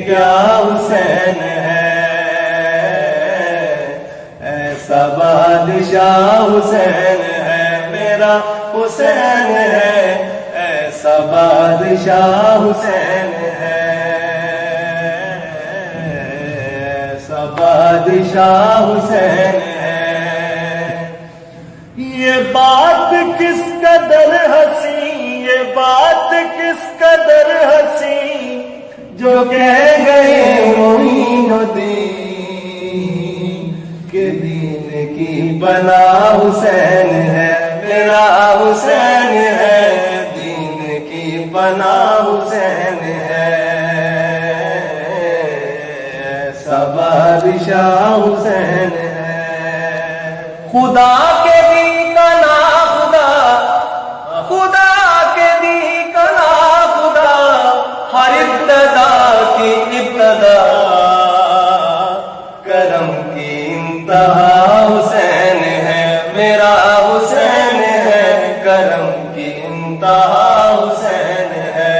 کیا حسین ہے، ایسا بادشاہ حسین ہے میرا حسین ہے، ایسا بادشاہ حسین ہے، ایسا بادشاہ حسین ہے۔ یہ بات کس قدر حسین، یہ بات کس قدر حسین جو کہہ گئے معین الدین کہ دین کی بنا حسین ہے میرا حسین ہے، دین کی بنا حسین ہے، ایسا بادشاہ حسین ہے۔ خدا کے دین کا نا خدا، خدا کے دین کا نا خدا، ہر ابتدا کی ابتدا، کرم کی انتہا حسین ہے میرا حسین ہے، کرم کی انتہا حسین ہے،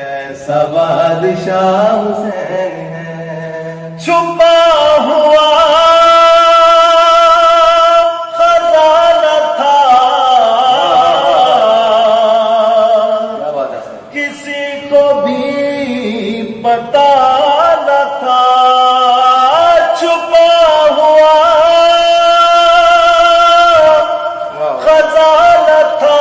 ایسا بادشاہ حسین ہے۔ چھپا ہوا پتا نہ تھا، چھپا ہوا خزانہ تھا،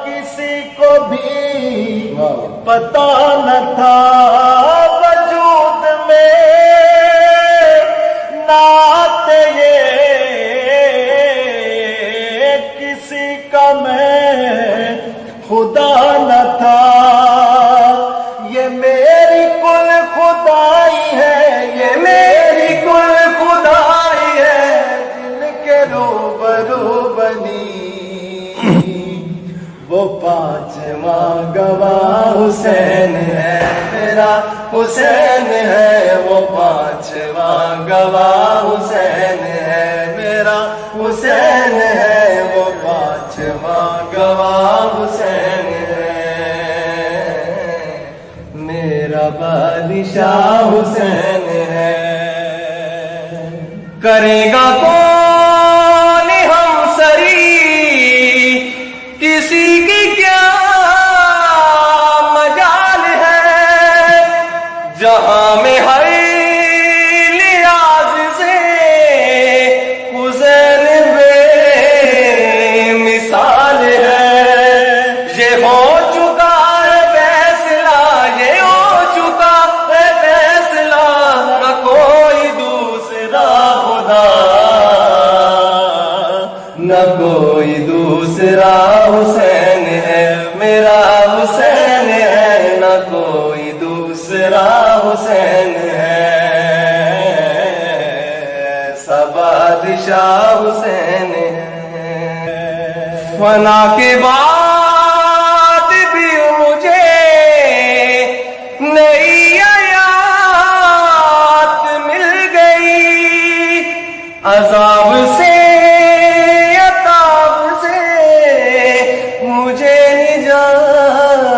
کسی کو بھی پتا نہ تھا، وجود میں نعت یہ کسی کا میں خدا نہ تھا، یہ میری کل خدائی ہے، یہ میری کل خدائی ہے، جن کے روبرو بنی وہ پانچواں گواہ حسین ہے میرا حسین ہے، وہ پانچواں گواہ حسین ہے میرا حسین ہے، وہ پانچواں گواہ حسین ہے، میرا بادشاہ حسین ہے۔ کرے گا کون ہم سری، کسی کی کیا مجال ہے، جہاں میں ہر لحاظ سے حسین بے مثال ہے، یہ ہو چکا ہے فیصلہ، یہ ہو چکا ہے فیصلہ، نہ کوئی دوسرا خدا، نہ کوئی دوسرا حسین ہے میرا حسین ہے، نہ کوئی دوسرا حسین ہے، ایسا بادشاہ حسین ہے۔ فنا کے بعد بھی مجھے نئی حیات مل گئی، عذاب سے عطاب سے مجھے نجات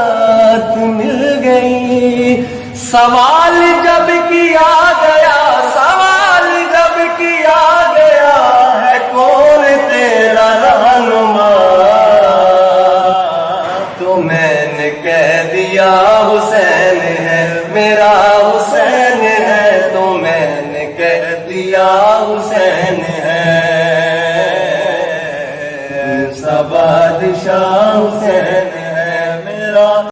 مل گئی، سوال جب کیا گیا، سوال جب کیا گیا ہے کون تیرا رہنما، تو میں نے کہہ دیا حسین ہے میرا حسین ہے، تو میں نے کہہ دیا حسین ہے، ایسا بادشاہ